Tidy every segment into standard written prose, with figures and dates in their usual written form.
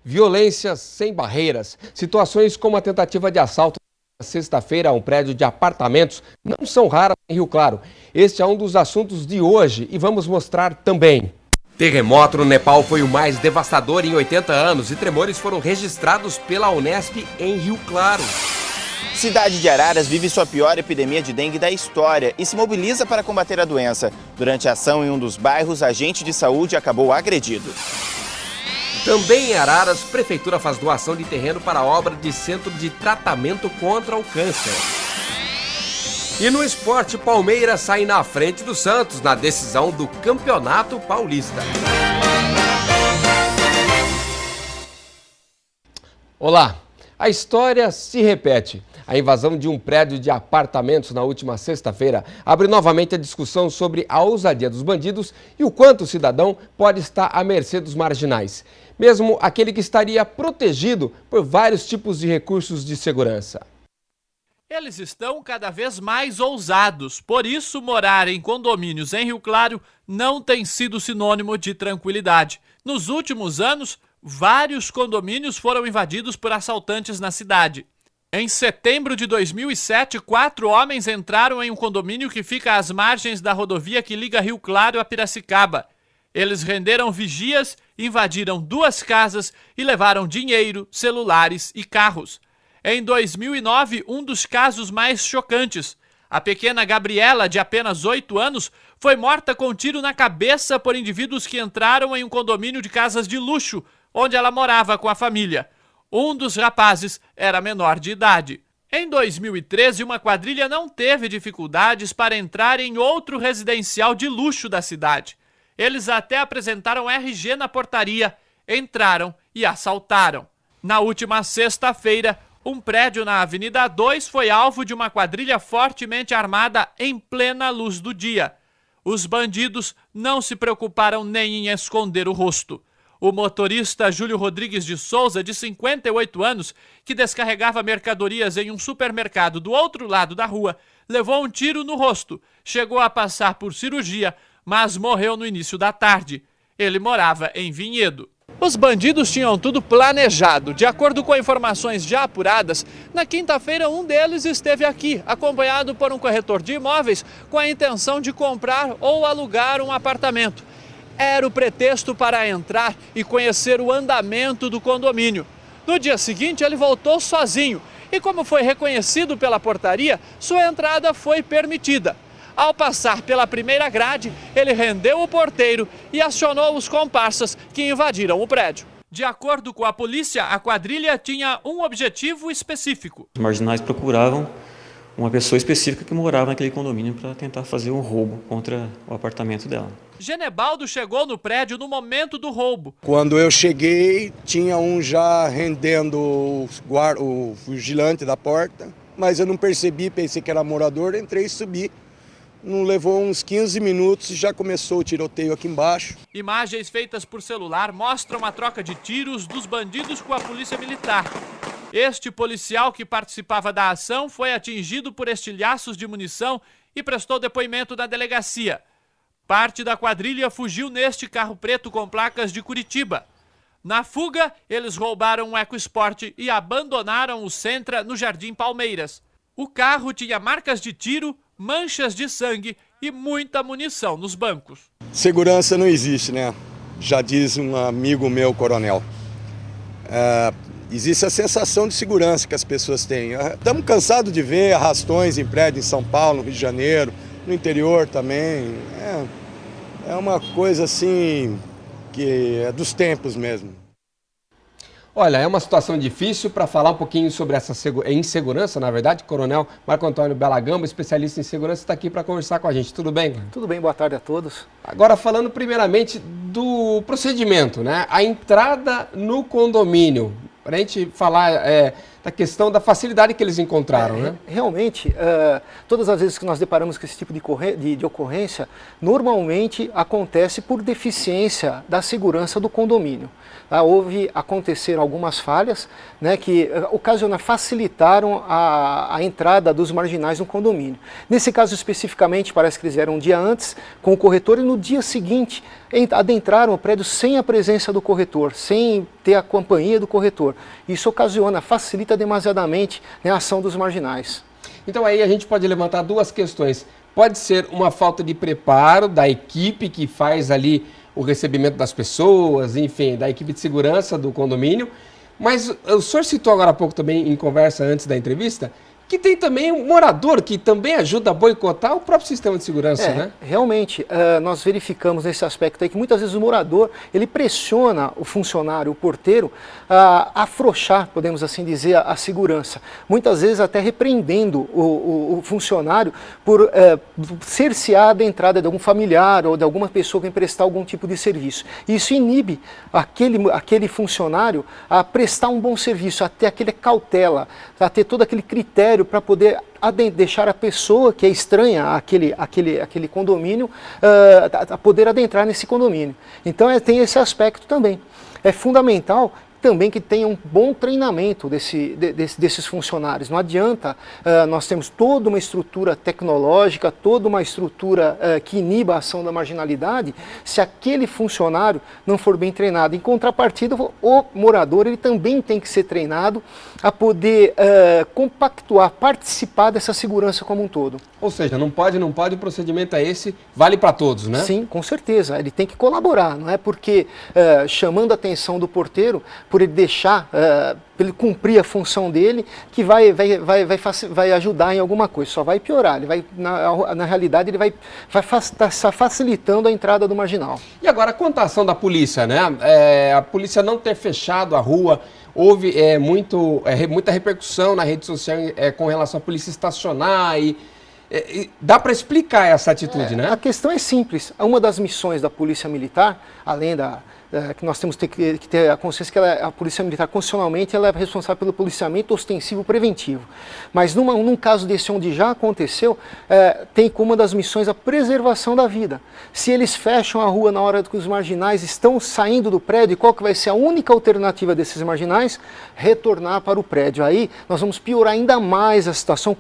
Violência sem barreiras. Situações como a tentativa de assalto na sexta-feira a um prédio de apartamentos não são raras em Rio Claro. Este é um dos assuntos de hoje e vamos mostrar também. Terremoto no Nepal foi o mais devastador em 80 anos e tremores foram registrados pela Unesp em Rio Claro. Cidade de Araras vive sua pior epidemia de dengue da história e se mobiliza para combater a doença. Durante a ação em um dos bairros, agente de saúde acabou agredido. Também em Araras, Prefeitura faz doação de terreno para a obra de centro de tratamento contra o câncer. E no esporte, Palmeiras sai na frente do Santos na decisão do Campeonato Paulista. Olá, a história se repete. A invasão de um prédio de apartamentos na última sexta-feira abre novamente a discussão sobre a ousadia dos bandidos e o quanto o cidadão pode estar à mercê dos marginais, mesmo aquele que estaria protegido por vários tipos de recursos de segurança. Eles estão cada vez mais ousados, por isso morar em condomínios em Rio Claro não tem sido sinônimo de tranquilidade. Nos últimos anos, vários condomínios foram invadidos por assaltantes na cidade. Em setembro de 2007, 4 homens entraram em um condomínio que fica às margens da rodovia que liga Rio Claro a Piracicaba. Eles renderam vigias, invadiram 2 casas e levaram dinheiro, celulares e carros. Em 2009, um dos casos mais chocantes. A pequena Gabriela, de apenas 8 anos, foi morta com um tiro na cabeça por indivíduos que entraram em um condomínio de casas de luxo, onde ela morava com a família. Um dos rapazes era menor de idade. Em 2013, uma quadrilha não teve dificuldades para entrar em outro residencial de luxo da cidade. Eles até apresentaram RG na portaria, entraram e assaltaram. Na última sexta-feira, um prédio na Avenida 2 foi alvo de uma quadrilha fortemente armada em plena luz do dia. Os bandidos não se preocuparam nem em esconder o rosto. O motorista Júlio Rodrigues de Souza, de 58 anos, que descarregava mercadorias em um supermercado do outro lado da rua, levou um tiro no rosto, chegou a passar por cirurgia, mas morreu no início da tarde. Ele morava em Vinhedo. Os bandidos tinham tudo planejado. De acordo com informações já apuradas, na quinta-feira um deles esteve aqui, acompanhado por um corretor de imóveis, com a intenção de comprar ou alugar um apartamento. Era o pretexto para entrar e conhecer o andamento do condomínio. No dia seguinte, ele voltou sozinho e, como foi reconhecido pela portaria, sua entrada foi permitida. Ao passar pela primeira grade, ele rendeu o porteiro e acionou os comparsas que invadiram o prédio. De acordo com a polícia, a quadrilha tinha um objetivo específico. Os marginais procuravam uma pessoa específica que morava naquele condomínio para tentar fazer um roubo contra o apartamento dela. Genebaldo chegou no prédio no momento do roubo. Quando eu cheguei, tinha um já rendendo o vigilante da porta, mas eu não percebi, pensei que era morador, entrei e subi. Não levou uns 15 minutos e já começou o tiroteio aqui embaixo. Imagens feitas por celular mostram a troca de tiros dos bandidos com a polícia militar. Este policial que participava da ação foi atingido por estilhaços de munição e prestou depoimento na delegacia. Parte da quadrilha fugiu neste carro preto com placas de Curitiba. Na fuga, eles roubaram um EcoSport e abandonaram o Sentra no Jardim Palmeiras. O carro tinha marcas de tiro, manchas de sangue e muita munição nos bancos. Segurança não existe, né? Já diz um amigo meu, coronel. Existe a sensação de segurança que as pessoas têm. Estamos cansados de ver arrastões em prédios em São Paulo, no Rio de Janeiro, no interior também. É uma coisa assim que é dos tempos mesmo. Olha, é uma situação difícil. Para falar um pouquinho sobre essa insegurança, na verdade, Coronel Marco Antônio Belagamba, especialista em segurança, está aqui para conversar com a gente. Tudo bem? Tudo bem, boa tarde a todos. Agora, falando primeiramente do procedimento, né? A entrada no condomínio. Para a gente falar da questão da facilidade que eles encontraram, né? Realmente, todas as vezes que nós deparamos com esse tipo de ocorrência, normalmente acontece por deficiência da segurança do condomínio. Aconteceram algumas falhas, né, que facilitaram a entrada dos marginais no condomínio. Nesse caso especificamente, parece que eles vieram um dia antes com o corretor e no dia seguinte adentraram o prédio sem a presença do corretor, sem ter a companhia do corretor. Isso facilita demasiadamente, né, a ação dos marginais. Então aí a gente pode levantar duas questões. Pode ser uma falta de preparo da equipe que faz ali o recebimento das pessoas, enfim, da equipe de segurança do condomínio. Mas o senhor citou agora há pouco também, em conversa antes da entrevista, que tem também um morador que também ajuda a boicotar o próprio sistema de segurança, né? Realmente, nós verificamos nesse aspecto aí que muitas vezes o morador, ele pressiona o funcionário, o porteiro, a afrouxar, podemos assim dizer, a segurança. Muitas vezes até repreendendo o funcionário por cercear a entrada de algum familiar ou de alguma pessoa que vem prestar algum tipo de serviço. Isso inibe aquele funcionário a prestar um bom serviço, a ter aquela cautela, a ter todo aquele critério para poder deixar a pessoa que é estranha àquele condomínio a poder adentrar nesse condomínio. Então tem esse aspecto também. É fundamental também que tenha um bom treinamento desses funcionários. Não adianta nós temos toda uma estrutura tecnológica, toda uma estrutura que iniba a ação da marginalidade, se aquele funcionário não for bem treinado. Em contrapartida, o morador ele também tem que ser treinado a poder compactuar, participar dessa segurança como um todo. Ou seja, não pode, o procedimento é esse, vale para todos, né? Sim, com certeza. Ele tem que colaborar, não é porque chamando a atenção do porteiro, por ele deixar, para ele cumprir a função dele, que vai ajudar em alguma coisa, só vai piorar. Ele vai, na realidade, ele vai estar facilitando a entrada do marginal. E agora, quanto à ação da polícia, né? A polícia não ter fechado a rua, houve muita repercussão na rede social com relação à polícia estacionar dá para explicar essa atitude, né? A questão é simples. Uma das missões da Polícia Militar, além que nós temos que ter a consciência que a Polícia Militar, constitucionalmente, ela é responsável pelo policiamento ostensivo preventivo. Mas num caso desse onde já aconteceu, tem como uma das missões a preservação da vida. Se eles fecham a rua na hora que os marginais estão saindo do prédio, qual que vai ser a única alternativa desses marginais? Retornar para o prédio. Aí nós vamos piorar ainda mais a situação,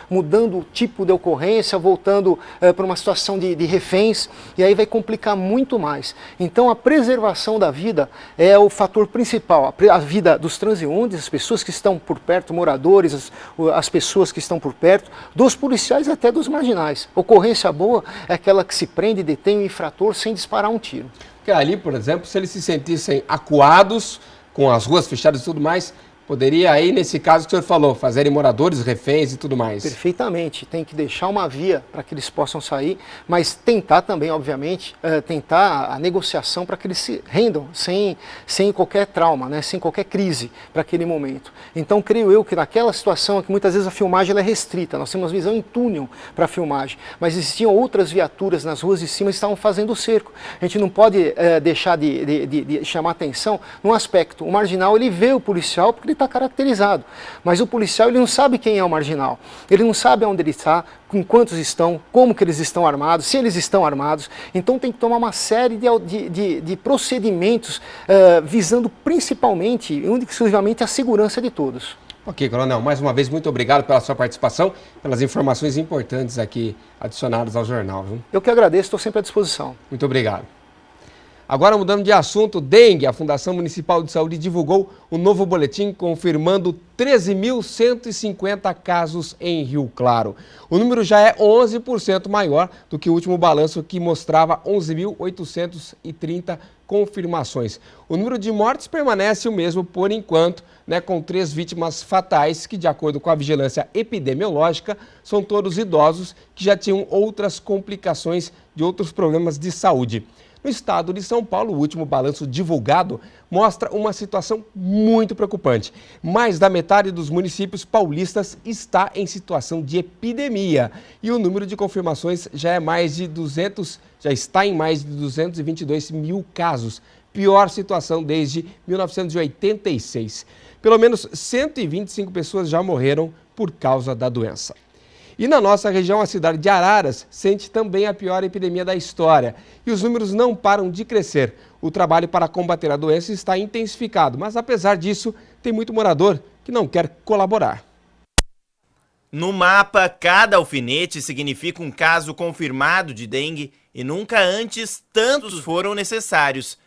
mudando o tipo de ocorrência, voltando para uma situação de reféns, e aí vai complicar muito mais. Então a preservação da vida é o fator principal, a vida dos transeuntes, as pessoas que estão por perto, moradores, as pessoas que estão por perto, dos policiais e até dos marginais. Ocorrência boa é aquela que se prende e detém o infrator sem disparar um tiro. Porque ali, por exemplo, se eles se sentissem acuados, com as ruas fechadas e tudo mais, poderia aí, nesse caso que o senhor falou, fazerem moradores, reféns e tudo mais. Perfeitamente. Tem que deixar uma via para que eles possam sair, mas tentar também, obviamente, tentar a negociação para que eles se rendam sem qualquer trauma, né? Sem qualquer crise para aquele momento. Então, creio eu que naquela situação, que muitas vezes a filmagem ela é restrita, nós temos visão em túnel para a filmagem, mas existiam outras viaturas nas ruas de cima que estavam fazendo o cerco. A gente não pode deixar de chamar atenção num aspecto. O marginal, ele vê o policial porque ele está caracterizado, mas o policial ele não sabe quem é o marginal, ele não sabe onde ele está, com quantos estão, como que eles estão armados, se eles estão armados. Então tem que tomar uma série de procedimentos visando principalmente, única e exclusivamente, a segurança de todos. Ok, Coronel, mais uma vez muito obrigado pela sua participação, pelas informações importantes aqui adicionadas ao jornal. Viu? Eu que agradeço, estou sempre à disposição. Muito obrigado. Agora, mudando de assunto, dengue, a Fundação Municipal de Saúde divulgou um novo boletim confirmando 13.150 casos em Rio Claro. O número já é 11% maior do que o último balanço, que mostrava 11.830 confirmações. O número de mortes permanece o mesmo por enquanto, né, com 3 vítimas fatais, que de acordo com a vigilância epidemiológica, são todos idosos que já tinham outras complicações de outros problemas de saúde. No estado de São Paulo, o último balanço divulgado mostra uma situação muito preocupante. Mais da metade dos municípios paulistas está em situação de epidemia e o número de confirmações já está em mais de 222 mil casos, pior situação desde 1986. Pelo menos 125 pessoas já morreram por causa da doença. E na nossa região, a cidade de Araras sente também a pior epidemia da história. E os números não param de crescer. O trabalho para combater a doença está intensificado, mas apesar disso, tem muito morador que não quer colaborar. No mapa, cada alfinete significa um caso confirmado de dengue e nunca antes tantos foram necessários.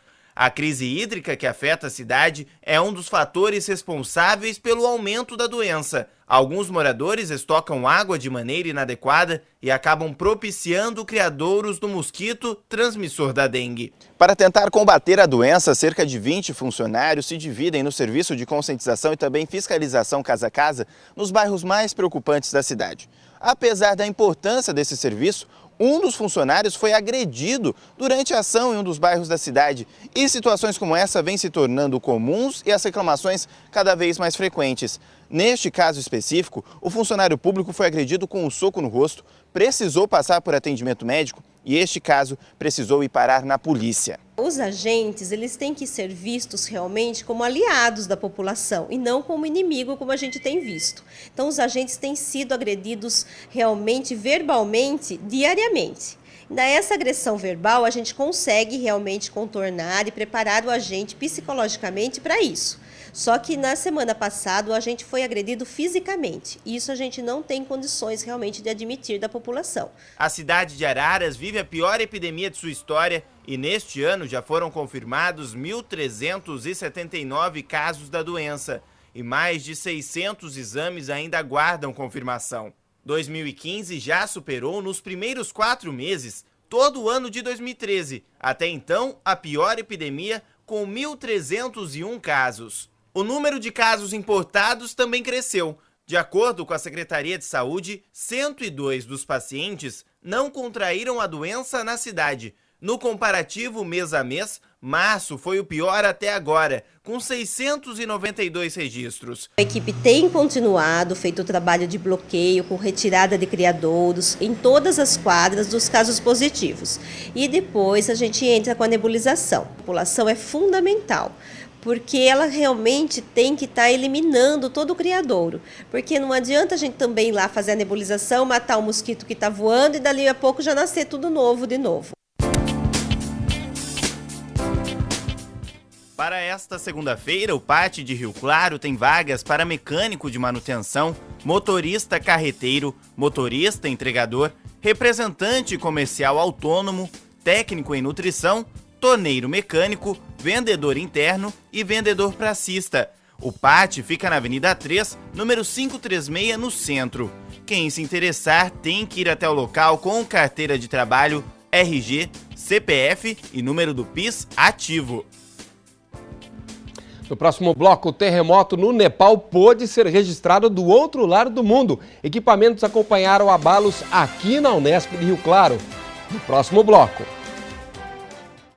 A crise hídrica que afeta a cidade é um dos fatores responsáveis pelo aumento da doença. Alguns moradores estocam água de maneira inadequada e acabam propiciando criadouros do mosquito transmissor da dengue. Para tentar combater a doença, cerca de 20 funcionários se dividem no serviço de conscientização e também fiscalização casa a casa nos bairros mais preocupantes da cidade. Apesar da importância desse serviço, um dos funcionários foi agredido durante a ação em um dos bairros da cidade. E situações como essa vêm se tornando comuns e as reclamações cada vez mais frequentes. Neste caso específico, o funcionário público foi agredido com um soco no rosto, precisou passar por atendimento médico e este caso precisou ir parar na polícia. Os agentes, eles têm que ser vistos realmente como aliados da população e não como inimigo, como a gente tem visto. Então, os agentes têm sido agredidos realmente, verbalmente, diariamente. Nessa agressão verbal, a gente consegue realmente contornar e preparar o agente psicologicamente para isso. Só que na semana passada o agente foi agredido fisicamente. Isso a gente não tem condições realmente de admitir da população. A cidade de Araras vive a pior epidemia de sua história e neste ano já foram confirmados 1.379 casos da doença e mais de 600 exames ainda aguardam confirmação. 2015 já superou nos primeiros 4 meses todo o ano de 2013. Até então, a pior epidemia com 1.301 casos. O número de casos importados também cresceu. De acordo com a Secretaria de Saúde, 102 dos pacientes não contraíram a doença na cidade. No comparativo mês a mês, março foi o pior até agora, com 692 registros. A equipe tem continuado, feito o trabalho de bloqueio com retirada de criadouros em todas as quadras dos casos positivos. E depois a gente entra com a nebulização. A população é fundamental, porque ela realmente tem que estar eliminando todo o criadouro. Porque não adianta a gente também ir lá fazer a nebulização, matar o mosquito que está voando e dali a pouco já nascer tudo novo de novo. Para esta segunda-feira, o Pátio de Rio Claro tem vagas para mecânico de manutenção, motorista carreteiro, motorista entregador, representante comercial autônomo, técnico em nutrição, torneiro mecânico, vendedor interno e vendedor pracista. O Pátio fica na Avenida 3, número 536, no centro. Quem se interessar tem que ir até o local com carteira de trabalho, RG, CPF e número do PIS ativo. No próximo bloco, o terremoto no Nepal pôde ser registrado do outro lado do mundo. Equipamentos acompanharam abalos aqui na Unesp de Rio Claro. No próximo bloco.